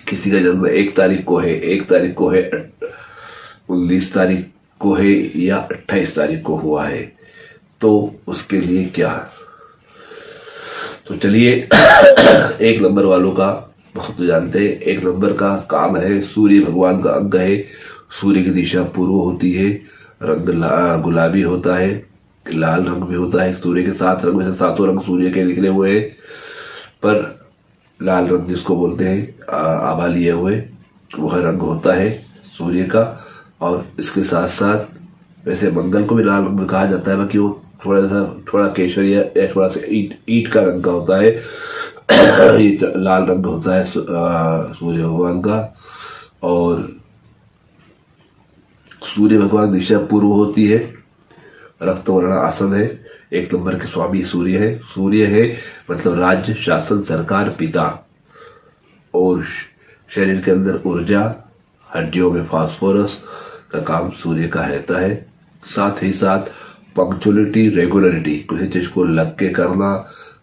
किसी का जन्म 1 तारीख को है, 1 तारीख को है, 19 तारीख को है या 28 तारीख को हुआ है, तो उसके लिए क्या। तो चलिए 1 नंबर वालों का बहुत जानते हैं। 1 नंबर का काम है, सूर्य भगवान का अंग है। सूर्य की दिशा पूर्व होती है, रंग गुलाबी होता है, लाल रंग भी होता है। सूर्य के 7 रंग में से 7 रंग सूर्य के निकले हुए हैं, पर लाल रंग जिसको बोलते हैं आभा लिए हुए, वह रंग होता है सूर्य का। और इसके साथ साथ वैसे मंगल को भी लाल रंग में कहा जाता है, बाकी वो थोड़ा केशरिया या थोड़ा सा ईट का रंग का होता है। ये लाल रंग होता है सूर्य भगवान का। और सूर्य भगवान दिशा पूर्व होती है, रक्तवर्ण आसन है। 1 नंबर के स्वामी सूर्य है। सूर्य है मतलब राज्य, शासन, सरकार, पिता। और शरीर के अंदर ऊर्जा, हड्डियों में फास्फोरस का काम सूर्य का रहता है। साथ ही साथ पंक्चुअलिटी, रेगुलरिटी, किसी चीज को लग के करना,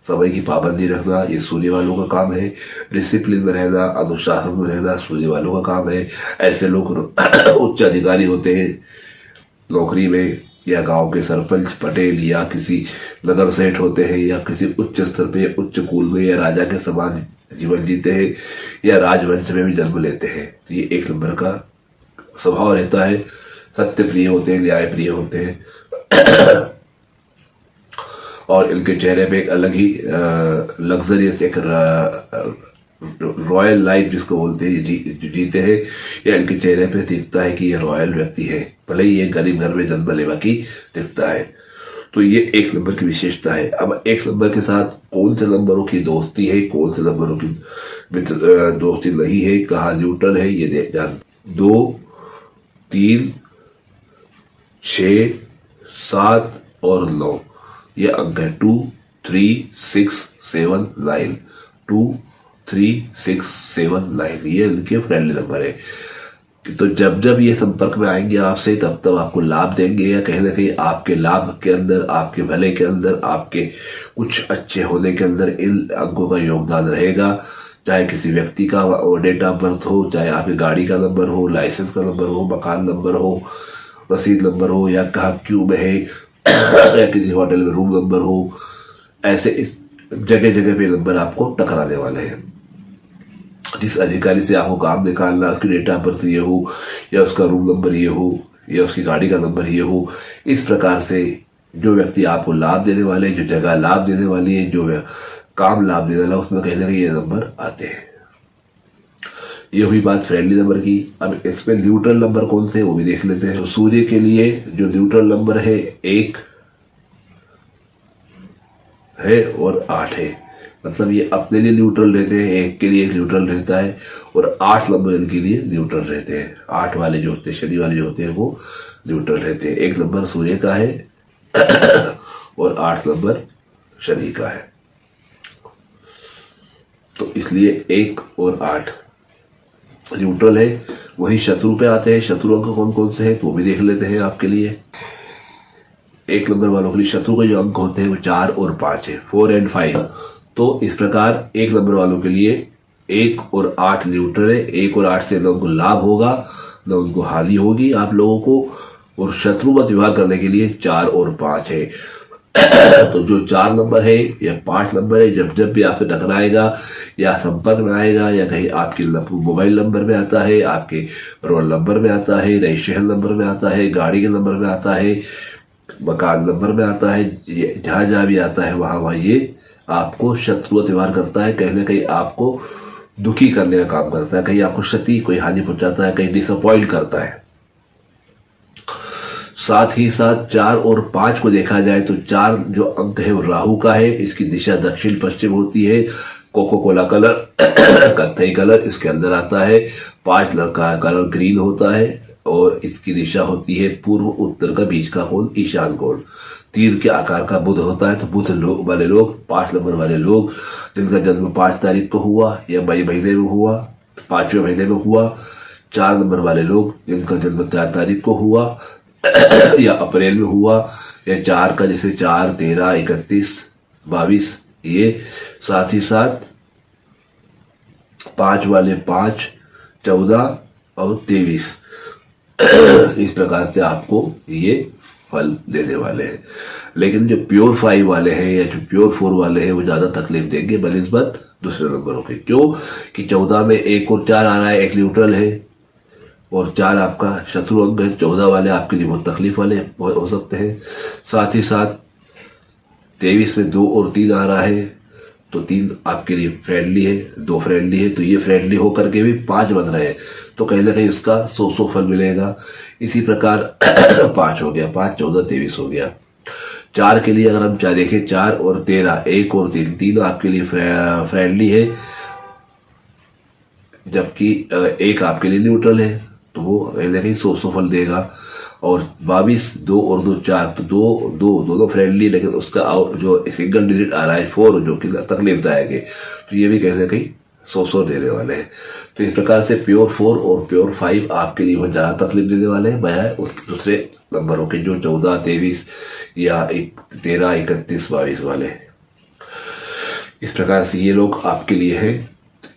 समय की पाबंदी रखना, ये सूर्य वालों का काम है। डिसिप्लिन में रहना, अनुशासन में रहना सूर्य वालों का काम है। ऐसे लोग उच्च अधिकारी होते हैं नौकरी में, या गांव के सरपंच, पटेल, या किसी नगर सेठ होते हैं, या किसी उच्च स्तर पे, उच्च कुल में, या राजा के समान जीवन जीते हैं, या राजवंश में भी जन्म लेते हैं। ये 1 नंबर का स्वभाव रहता है। सत्य प्रिय होते हैं, न्याय प्रिय होते हैं। और इनके चेहरे पे एक अलग ही लग्जरियस, एक रॉयल लाइफ जिसको बोलते हैं जीते हैं, या इनके चेहरे पे दिखता है कि ये रॉयल व्यक्ति है, भले ही ये गरीब घर में जन्म लेवा की दिखता है। तो ये 1 नंबर की विशेषता है। अब 1 नंबर के साथ कौन से नंबरों की दोस्ती है, कौन से नंबरों की दोस्ती नहीं है, कहाँ न्यूट्रल है, ये जान। 2, 3, 6, 7 और 9 ये अंक है। 2, 3, 6, 7, 9। 2, 3, 6, 7, 9 ये इनके फ्रेंडली नंबर है। तो जब जब ये संपर्क में आएंगे आपसे, तब तब आपको लाभ देंगे, या कहीं ना कहीं आपके लाभ के अंदर, आपके भले के अंदर, आपके कुछ अच्छे होने के अंदर इन अंकों का योगदान रहेगा। चाहे किसी व्यक्ति का डेट ऑफ बर्थ हो, चाहे आपकी गाड़ी का नंबर हो, लाइसेंस का नंबर हो, मकान नंबर हो, रसीद नंबर हो, या कहाँ क्यों में है, या किसी होटल में रूम नंबर हो। ऐसे जगह जगह पे नंबर आपको टकराने वाले हैं। जिस अधिकारी से आपको काम निकालना, उसकी डेट ऑफ बर्थ ये हो, या उसका रूम नंबर ये हो, या उसकी गाड़ी का नंबर ये हो, इस प्रकार से जो व्यक्ति आपको लाभ देने वाले, जो जगह लाभ देने वाली है, जो काम लाभ देने वाला, उसमें कहीं ना कहीं ये नंबर आते हैं। ये हुई बात फ्रेंडली नंबर की। अब इसमें न्यूट्रल नंबर कौन से, वो भी देख लेते हैं। तो सूर्य के लिए जो न्यूट्रल नंबर है 1 है और 8 है। मतलब ये अपने लिए न्यूट्रल रहते हैं, 1 के लिए 1 न्यूट्रल रहता है, और 8 नंबर इनके लिए न्यूट्रल रहते हैं। 8 वाले जो होते हैं, शनि वाले जो होते हैं, वो न्यूट्रल रहते हैं। 1 नंबर सूर्य का है और 8 नंबर शनि का है। तो इसलिए 1 और 8 न्यूट्रल है। वही शत्रु पे आते हैं। शत्रु अंक कौन कौन से हैं तो वो भी देख लेते हैं आपके लिए। 1 नंबर वालों के लिए शत्रु के जो अंक होते हैं वो 4 और 5 है, 4 और 5। तो इस प्रकार 1 नंबर वालों के लिए 1 और 8 न्यूट्रल है। 1 और 8 से न उनको लाभ होगा, न उनको हानि होगी आप लोगों को। और शत्रु मत व्यवहार करने के लिए 4 और 5 है। तो जो 4 नंबर है या 5 नंबर है, जब जब भी आपसे टकराएगा या संपर्क में आएगा, या कहीं आपके मोबाइल नंबर में आता है, आपके रोल नंबर में आता है, रजिस्ट्रेशन नंबर में आता है, गाड़ी के नंबर में आता है, मकान नंबर में आता है, जहां जहां भी आता है वहां वहां ये आपको शत्रु व्यवहार करता है। कहीं ना कहीं आपको दुखी करने का काम करता है, कहीं आपको क्षति, कोई हानि पहुंचाता है, कहीं डिसअपॉइंट करता है। साथ ही साथ 4 और 5 को देखा जाए तो 4 जो अंक है वो राहु का है। इसकी दिशा दक्षिण पश्चिम होती है। कोको कोला कलर कत्थई कलर इसके अंदर आता है। 5 का कलर ग्रीन होता है और इसकी दिशा होती है पूर्व उत्तर का बीच का कोण, ईशान कोण। तीर के आकार का बुध होता है। तो बुध वाले लोग, 5 नंबर वाले लोग जिनका जन्म 5 तारीख को हुआ या मई महीने में हुआ, 5वें महीने में हुआ। 4 नंबर वाले लोग जिनका जन्म 4 तारीख को हुआ या अप्रैल में हुआ, या 4 का जैसे 4, 13, 31, 22 ये। साथ ही साथ 5 वाले 5 14 और 23 इस प्रकार से आपको ये फल देने वाले हैं। लेकिन जो प्योर 5 वाले हैं या जो प्योर 4 वाले हैं वो ज्यादा तकलीफ देंगे बनिस्बत दूसरे नंबरों के। क्यों कि 14 में 1 और 4 आ रहा है, एक न्यूट्रल है और 4 आपका शत्रु अंक है। 14 वाले आपके लिए बहुत तकलीफ वाले हो सकते हैं। साथ ही साथ 23 में 2 और 3 आ रहा है, तो 3 आपके लिए फ्रेंडली है, 2 फ्रेंडली है, तो ये फ्रेंडली होकर के भी 5 बन रहे हैं, तो कहीं ना कहीं उसका 100 फल मिलेगा। इसी प्रकार 5 हो गया, 5 14 23 हो गया। 4 के लिए अगर हम देखें 4 और 13, 1 और 3, 3 आपके लिए फ्रेंडली है, जबकि 1 आपके लिए न्यूट्रल है, तो वो कहीं ना कहीं 100 फल देगा। और 22, 2 और 2 4, तो 2 दोनों फ्रेंडली, लेकिन उसका जो सिंगल डिजिट आ रहा है 4 जो कि तकलीफदायक है, तो ये भी कहीं ना कहीं 100 देने वाले हैं। तो इस प्रकार से प्योर 4 और प्योर 5 आपके लिए बहुत ज्यादा तकलीफ देने वाले हैं बजाय उस दूसरे नंबरों के जो 14 23 या 13 31 22 वाले। इस प्रकार से ये लोग आपके लिए है।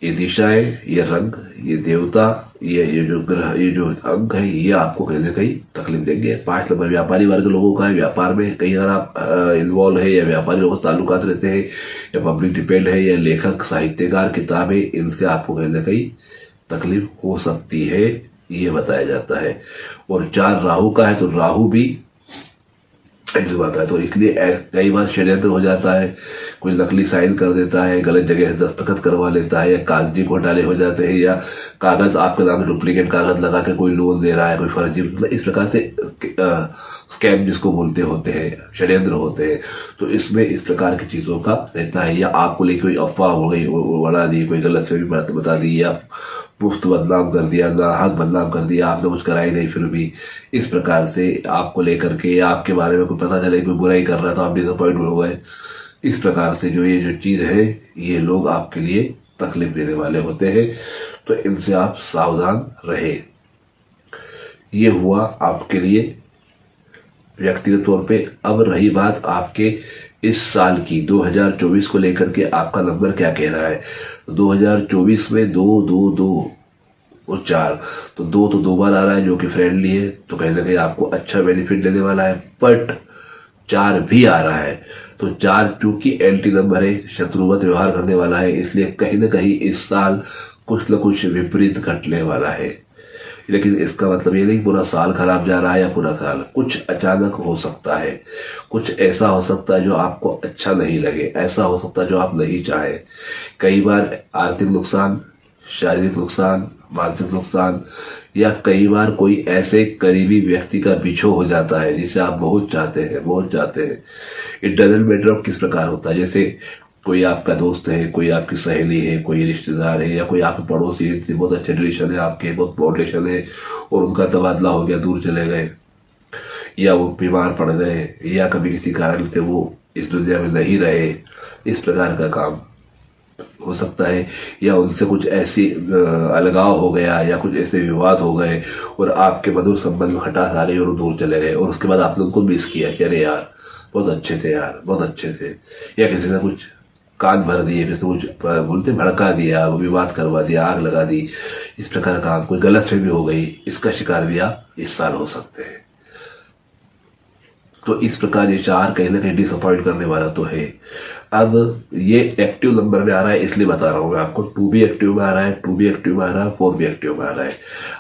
ये दिशाएं, ये रंग, ये देवता, ये जो ग्रह, ये जो अंक है, ये आपको कहीं ना कहीं तकलीफ देंगे। 5 नंबर व्यापारी वर्ग लोगों का है। व्यापार में कहीं अगर आप इन्वॉल्व है या व्यापारी लोगों से ताल्लुकात रहते हैं या पब्लिक डिपेंड है या लेखक साहित्यकार किताबें, इनसे आपको कहीं ना कहीं तकलीफ हो सकती है, ये बताया जाता है। और 4 राहु का है, तो राहु भी आता है, तो इसलिए कई बार षड्यंत्र हो जाता है। कोई नकली साइन कर देता है, गलत जगह से दस्तखत करवा लेता है, या कागजी घोटाले हो जाते हैं, या कागज आपके नाम डुप्लीकेट कागज लगा के कोई लोन दे रहा है, कोई फर्जी, मतलब इस प्रकार से स्कैम जिसको बोलते होते हैं, षड्यंत्र होते हैं। तो इसमें इस प्रकार की चीजों का रहता है। या आपको लेके कोई अफवाह हो गई, बढ़ा दी, कोई गलत से भी बता दी, या मुफ्त बदनाम कर दिया, नाहक बदनाम कर दिया, आपने कुछ कराई नहीं फिर भी, इस प्रकार से आपको लेकर के या आपके बारे में कोई पता चले कोई बुराई कर रहा है तो आप डिसअपॉइंट हो गए। इस प्रकार से ये जो चीज है, ये लोग आपके लिए तकलीफ देने वाले होते हैं, तो इनसे आप सावधान रहे। ये हुआ आपके लिए व्यक्तिगत तौर पे। अब रही बात आपके इस साल की 2024 को लेकर के, आपका नंबर क्या कह रहा है। 2024 में 2 2 2 और 4, तो 2 तो 2 बार आ रहा है जो कि फ्रेंडली है, तो कहीं ना कहीं आपको अच्छा बेनिफिट देने वाला है। बट 4 भी आ रहा है, तो 4 चूंकि एंटी नंबर है, शत्रुवत व्यवहार करने वाला है, इसलिए कहीं ना कहीं इस साल कुछ न कुछ विपरीत घटने वाला है। लेकिन इसका मतलब ये नहीं पूरा साल खराब जा रहा है या पूरा साल, कुछ अचानक हो सकता है, कुछ ऐसा हो सकता है जो आपको अच्छा नहीं लगे, ऐसा हो सकता है जो आप नहीं चाहे। कई बार आर्थिक नुकसान, शारीरिक नुकसान, मानसिक नुकसान, या कई बार कोई ऐसे करीबी व्यक्ति का पीछे हो जाता है जिसे आप बहुत चाहते हैं। इट डजंट मैटर ऑफ किस प्रकार होता है। जैसे कोई आपका दोस्त है, कोई आपकी सहेली है, कोई रिश्तेदार है, या कोई आपके पड़ोसी है, बहुत अच्छे रिलेशन है आपके, बहुत रिलेशन है, और उनका तबादला हो गया, दूर चले गए, या वो बीमार पड़ गए, या कभी किसी कारण से वो इस दुनिया में नहीं रहे, इस प्रकार का काम हो सकता है। या उनसे कुछ ऐसी अलगाव हो गया, या कुछ ऐसे विवाद हो गए और आपके मधुर संबंध में खटास आ गई और वो दूर चले गए, और उसके बाद आपने उनको मिस किया कि अरे यार बहुत अच्छे थे यार, बहुत अच्छे थे। या किसी ने कुछ कान भर दिए, किसी कुछ बोलते भड़का दिया, विवाद करवा दिया, आग लगा दी, इस प्रकार का कोई गलतफहमी हो गई, इसका शिकार भी आप इस साल हो सकते हैं। तो इस प्रकार ये 4 कहीं ना कहीं डिसअपॉइंट करने वाला तो है। अब ये एक्टिव नंबर में आ रहा है, इसलिए बता रहा हूँ मैं आपको। 2 भी एक्टिव में आ रहा है, 2 भी एक्टिव में आ रहा है, 4 भी एक्टिव में आ रहा है।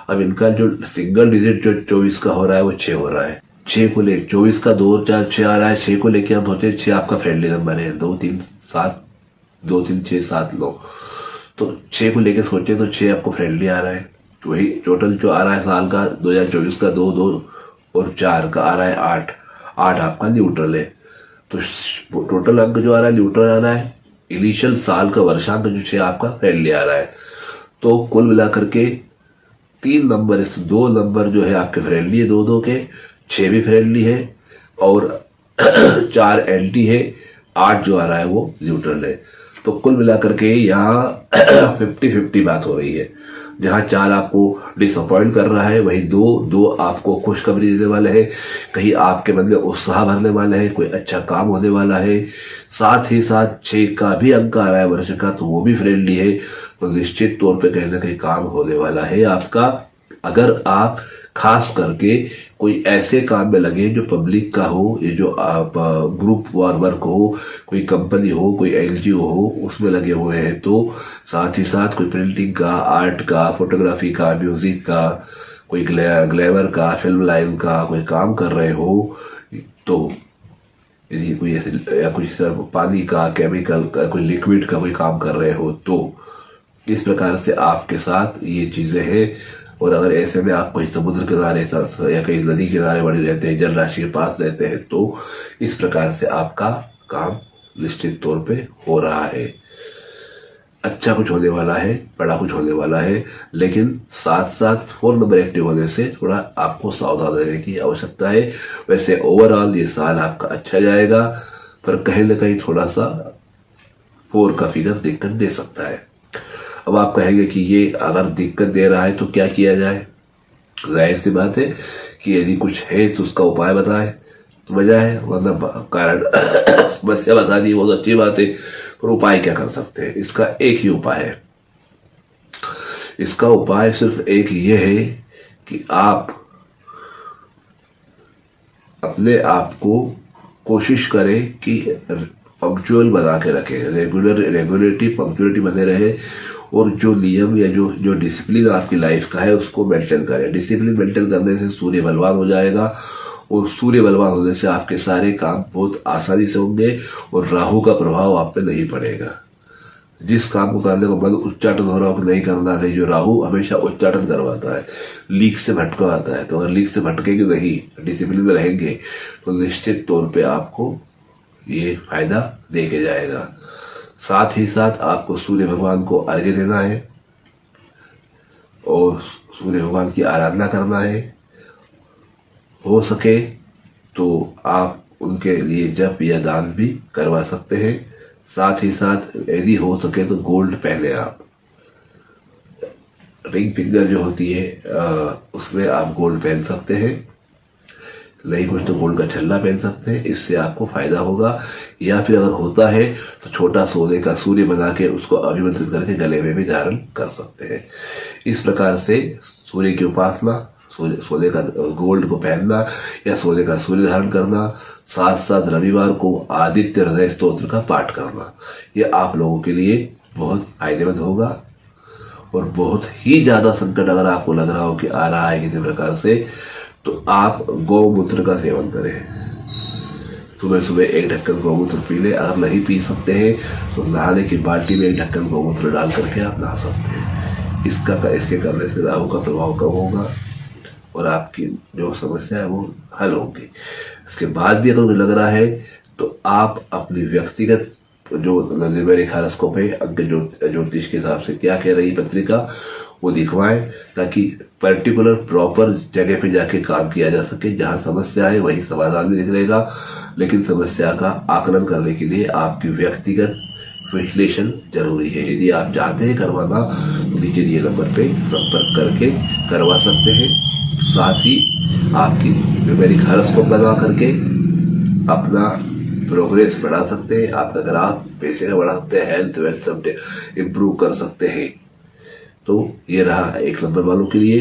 अब इनका जो सिंगल डिजिट जो 24 का हो रहा है वो 6 हो रहा है। 6 को ले 24 का 2 4 6 आ रहा है। 6 को लेके हम सोचे 6 आपका फ्रेंडली नंबर है, 2 3 7 2 3 6 7 9, तो 6 को लेके सोचे तो 6 आपको फ्रेंडली आ रहा है। तो वही टोटल जो आ रहा है साल का 2024 का 2 2 और 4 का आ रहा है 8 8 आपका न्यूट्रल है। तो टोटल अंक जो आ रहा है न्यूट्रल आ रहा है। इनिशियल साल का वर्षांक जो 6 आपका फ्रेंडली आ रहा है। तो कुल मिलाकर के 3 नंबर, इस 2 नंबर जो है आपके फ्रेंडली है, 2 2 के, 6 भी फ्रेंडली है और 4 एंटी है, 8 जो आ रहा है वो न्यूट्रल है। तो कुल मिलाकर के यहाँ 50-50 बात हो रही है। जहां 4 आपको डिसअपॉइंट कर रहा है, वही 2 आपको खुशखबरी देने वाले हैं, कहीं आपके मन में उत्साह भरने वाला है, कोई अच्छा काम होने वाला है। साथ ही साथ 6 का भी अंक आ रहा है वर्ष का, तो वो भी फ्रेंडली है। तो निश्चित तौर पे कहीं ना कहीं काम होने वाला है आपका। अगर आप खास करके कोई ऐसे काम में लगे जो पब्लिक का हो, ये जो आप ग्रुप वर्क हो, कोई कंपनी हो, कोई एनजीओ हो, उसमें लगे हुए हैं, तो साथ ही साथ कोई प्रिंटिंग का, आर्ट का, फोटोग्राफी का, म्यूजिक का, कोई ग्लैमर का, फिल्म लाइन का कोई काम कर रहे हो, तो यदि कोई ऐसे या कुछ पानी का, केमिकल का, कोई लिक्विड का कोई काम कर रहे हो, तो इस प्रकार से आपके साथ ये चीजें हैं। और अगर ऐसे में आप कोई समुद्र किनारे या कहीं नदी किनारे बड़े रहते हैं, जल राशि के पास रहते हैं, तो इस प्रकार से आपका काम निश्चित तौर पे हो रहा है। अच्छा कुछ होने वाला है, बड़ा कुछ होने वाला है, लेकिन साथ साथ 4 नंबर एक्टिव होने से थोड़ा आपको सावधान रहने की आवश्यकता है। वैसे ओवरऑल ये साल आपका अच्छा जाएगा, पर कहीं ना कहीं थोड़ा सा 4 का फिगर दिक्कत दे सकता है। अब आप कहेंगे कि ये अगर दिक्कत दे रहा है तो क्या किया जाए। जाहिर सी बात है कि यदि कुछ है तो उसका उपाय बताएं तो मजा है, मतलब कारण समस्या बता दी बहुत अच्छी बात है, पर उपाय क्या कर सकते हैं। इसका एक ही उपाय है। इसका उपाय सिर्फ एक ये है कि आप अपने आप को कोशिश करें कि पंक्चुअल बना के रखें, रेगुलरिटी पंक्चुअलिटी बने रहे, और जो नियम या जो डिसिप्लिन आपकी लाइफ का है उसको मेंटेन करें। डिसिप्लिन मेंटेन करने से सूर्य बलवान हो जाएगा, और सूर्य बलवान होने से आपके सारे काम बहुत आसानी से होंगे और राहु का प्रभाव आप पे नहीं पड़ेगा। जिस काम को करने को मन उच्चाटन हो रहा हो नहीं करना नहीं, जो राहु हमेशा उच्चाटन करवाता है, लीक से भटकवाता है, तो अगर लीक से भटकेंगे नहीं, डिसिप्लिन में रहेंगे, तो निश्चित तौर पे आपको ये फायदा दे के जाएगा। साथ ही साथ आपको सूर्य भगवान को अर्घ्य देना है और सूर्य भगवान की आराधना करना है। हो सके तो आप उनके लिए जप या दान भी करवा सकते हैं। साथ ही साथ यदि हो सके तो गोल्ड पहने आप। रिंग फिंगर जो होती है उसमें आप गोल्ड पहन सकते हैं, नहीं कुछ तो गोल्ड का छल्ला पहन सकते हैं, इससे आपको फायदा होगा। या फिर अगर होता है तो छोटा सोने का सूर्य बना के उसको अभिमंत्रित करके गले में भी धारण कर सकते हैं। इस प्रकार से सूर्य की उपासना, सोने का गोल्ड को पहनना या सोने का सूर्य धारण करना, साथ साथ रविवार को आदित्य हृदय स्तोत्र का पाठ करना, ये आप लोगों के लिए बहुत फायदेमंद होगा। और बहुत ही ज्यादा संकट अगर आपको लग रहा हो कि आ रहा है किसी प्रकार से, तो आप गौमूत्र का सेवन करें। सुबह सुबह 1 ढक्कन गौमूत्र पी ले। अगर नहीं पी सकते हैं तो नहाने की बाल्टी में 1 ढक्कन गौमूत्र डाल करके आप नहा सकते हैं। इसके करने से राहु का प्रभाव कम होगा और आपकी जो समस्या है वो हल होगी। इसके बाद भी अगर मुझे लग रहा है तो आप अपनी व्यक्तिगत जो न्यूमेरिक हॉरोस्कोप है, अंक ज्योतिष के हिसाब से क्या कह रही पत्रिका, वो दिखवाएं, ताकि पर्टिकुलर प्रॉपर जगह पे जाके काम किया जा सके। जहां समस्या है वही समाधान भी निकलेगा, लेकिन समस्या का आकलन करने के लिए आपकी व्यक्तिगत विश्लेषण जरूरी है। यदि आप चाहते हैं करवाना तो नीचे दिए नंबर पे संपर्क करके करवा सकते हैं। साथ ही आपकी न्यूमेरिक हॉरोस्कोप बना करके अपना प्रोग्रेस बढ़ा सकते हैं, आपका ग्राफ पैसे का बढ़ा सकते हैं, हेल्थ वेल्थ सब इम्प्रूव कर सकते हैं। तो ये रहा 1 नंबर वालों के लिए।